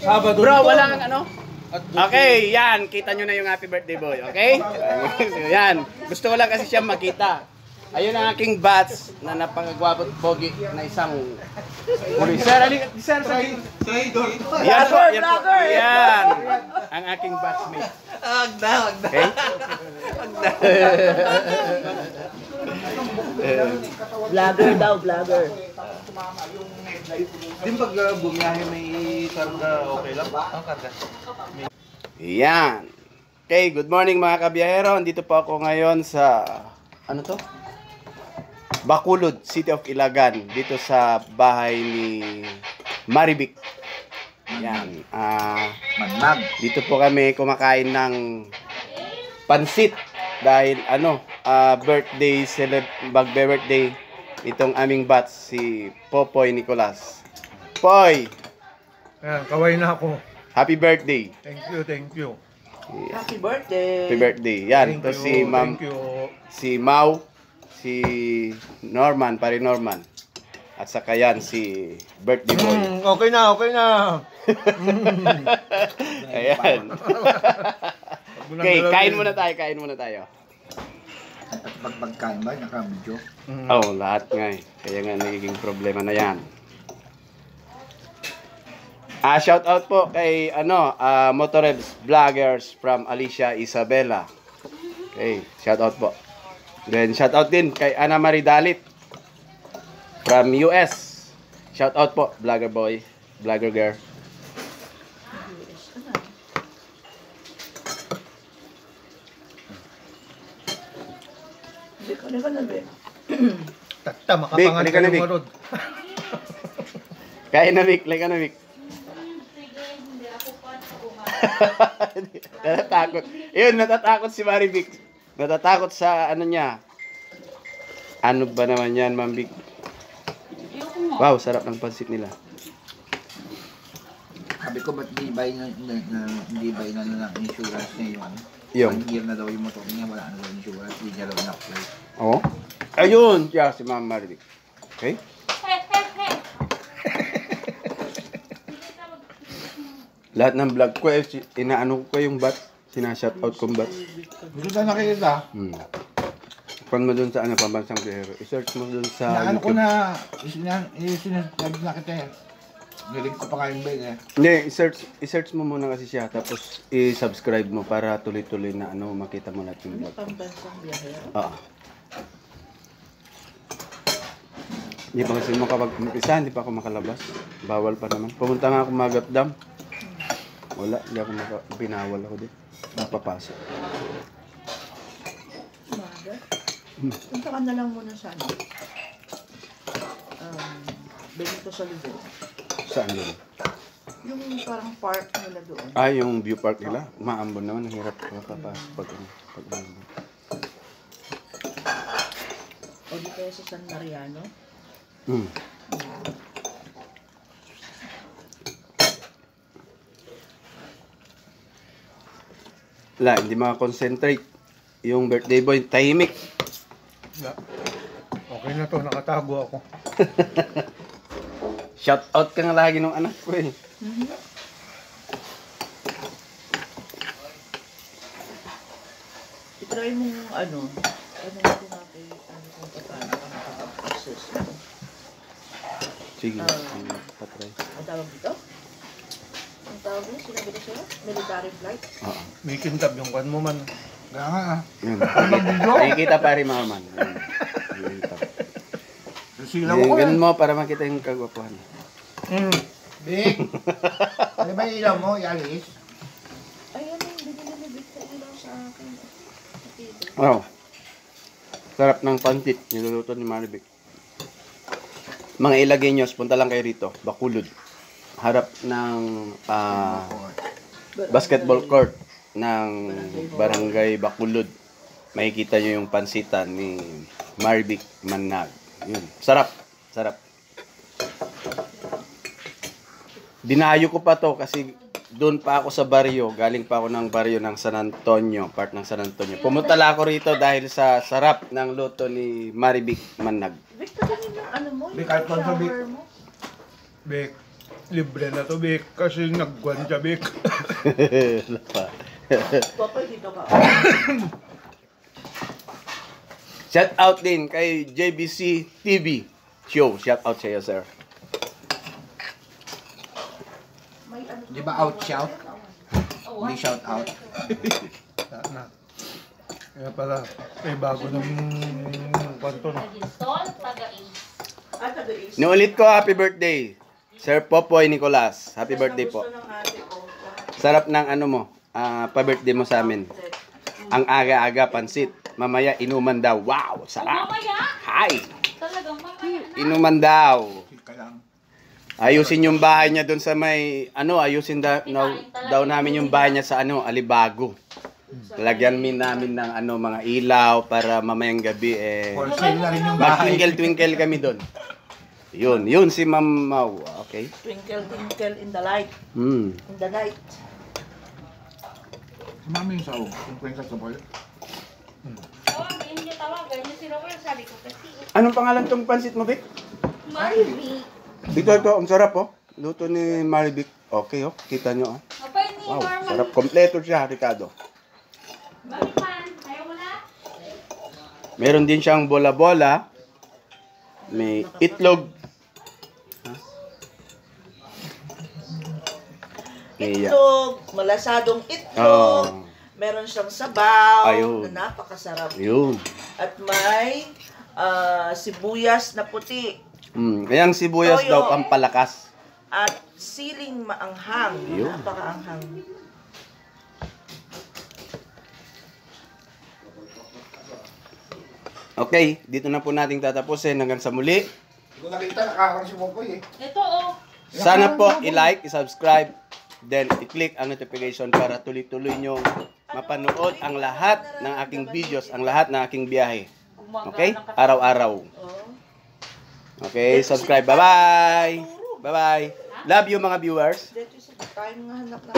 Sabado. Bro, walang ano? Okay, yan. Kita nyo na yung happy birthday boy, okay? Yan. Gusto ko lang kasi siya makita. Ayun ang aking batch na napakagwapo at pogi na isang huli. Sir, sir, yan po, yan po. Yan. Ang aking batchmate. Wag na. Okay? Vlogger daw, vlogger. Din pag bumiyahe may karga, okay lang ba? Ang karga. Yan. Okay, good morning mga kabiyahero. Andito po ako ngayon sa, ano to? Bacolod, City of Ilagan. Dito sa bahay ni Marivic. Yan. Manag. Dito po kami kumakain ng pansit. Dahil birthday itong aming batch, si Popoy Nicolas. Poy! Ayan, kaway na ako. Happy birthday! Thank you. Happy birthday. Happy birthday. Yan, ito si Ma'am, Thank you. si Mau, si Norman, pare Norman. At saka yan, si birthday boy. Okay na. Ayan. Okay, kain muna tayo. At pagkain ba, naka-video? Oh, lahat nga eh. Kaya nga nagiging problema na yan. Shout out po kay Motorebs Vloggers from Alicia Isabela. Okay, shout out po. Then shout out din kay Ana Marie Dalit from US. Shout out po, vlogger boy, vlogger girl. Hindi ka na, be. Takta, Vic, makapangal halika na, Vic. marod. Kain na Vic, like na Vic. Natatakot. Yun, natatakot si Mari Vic. Natatakot sa ano niya. Ano ba naman yan, Ma'am Vic? Wow, sarap ng pansit nila. Sabi ko, ba't hindi ba ng insurance niya yung ano? Yung? 1 year na daw yung motor niya, wala na daw insurance, hindi niya daw na-apply. Oo. Ayun, yeah, si Ma'am Mari Vic. Okay? Lahat ng vlog ko, inaano ko yung bat. Sinashoutout kong bat. Gusto na nakikita? Kung mo dun sa pambansang biyahero. I-search mo dun sa Naano ko YouTube. na, sinasabi na kita eh. Nilig ko pa kayo ba eh. Hindi, i-search mo muna kasi siya. Tapos i-subscribe mo para tuloy-tuloy na makita mo lahat yung vlog. Pambansang biyahe. Oo. Hindi pa kasi makapag-umpisa, hindi pa ako makalabas. Bawal pa naman. Pumunta nga ako Magat Dam. Wala, hindi ako binawal ako din. Napapasok. Umaga. Punta ka na lang muna sa Benito Solido. Saan doon? Yung parang park nila doon. Yung view park nila. Maambon naman, ang hirap makapasok pag maambon. O di kaya sa San Mariano. Wala, hindi makakonsentrate. Yung birthday boy, tahimik. Okay na to, nakatago ako. Shout out ka nga lagi ng anak ko eh. I-try mo yung ano natin kung paano ka nakaka-access. Sige, patry. Ang tawag dito? Ang tawag dito? Sinabi ko sa'yo? Military flight? Oo. May kintab yung kwan mo man. Kaya nga Yun. Nakikita pa rin mga man. Silaw ko Ganun mo para makita yung kagwapuhan. Big! Ano ba yung ilaw mo? Ialis? Ayan yung binilibig sa ilaw sa akin. Wow. Sarap ng pansit. Niluluto ni Marivic. Mga Ilagueños, punta lang kayo rito. Bacolod. Harap ng basketball court ng Barangay Bacolod. Makikita nyo yung pansitan ni Marivic Manag. Yun. Sarap. Sarap. Dinayo ko pa to kasi doon pa ako sa baryo. Galing pa ako ng baryo ng San Antonio. Part ng San Antonio. Pumunta lang ako rito dahil sa sarap ng luto ni Marivic Manag. Victor, ganun yung ano mo? Big, kahit pa sa big. Shower mo? Bek, Libre na to, Bik. Kasi nagwan siya, Bik. Papa, dito ka. Shout out din kay JBC TV Show. Shout out sa iyo, sir. Di ba out shout? Hindi shout out. Na. Kaya pala, may bago ng kwanto na. Nuulit ko, happy birthday. Sir Popoy Nicolas. Happy birthday po. Sarap ng ano mo, pa-birthday mo sa amin. Ang aga-aga pansit. Mamaya inuman daw. Wow, sarap. Hi. Talagang mamaya na. Inuman daw. Ka lang. Ayusin yung bahay niya doon sa may ayusin daw namin yung bahay niya sa Alibago. Lagyan namin ng mga ilaw para mamayang gabi Wholesale na rin yung bahay. mag-twinkle kami doon. Yun si Ma'am Mau. Okay. Twinkle, twinkle in the light. Hmm. In the night. Mami yung sahog. Yung kwenta sa boy. Oh, hindi niya tawagan. Yung si Robert, sabi ko kasi. Anong pangalan tong pansit mo, Vic? Maribi. Ito, ang sarap oh. Luto ni Marivic. Okay oh, kita nyo oh. Kapay ni Wow, Norman. sarap. Kompleto siya, Ricardo. Bakit man? Ayaw mo na? Meron din siyang bola-bola. May itlog. Itlog, malasadong itlog. Oh. Meron siyang sabaw Ayun. na napakasarap. Yun. At may sibuyas na puti. Kayang sibuyas Toyo. daw pampalakas. At siling maanghang. Yun. Napakaanghang. Okay, dito na po nating tatapusin. Hanggang sa muli. Hindi ko nakita, nakaharang si Popoy eh. Ito oh. Sana po i-like, i-subscribe, then i-click ang notification para tuloy-tuloy nyo mapanood ang lahat ng aking videos, ang lahat ng aking biyahe. Okay? Araw-araw. Okay, subscribe. Bye-bye! Bye-bye! Love you mga viewers! Dito sa time nga hanap na.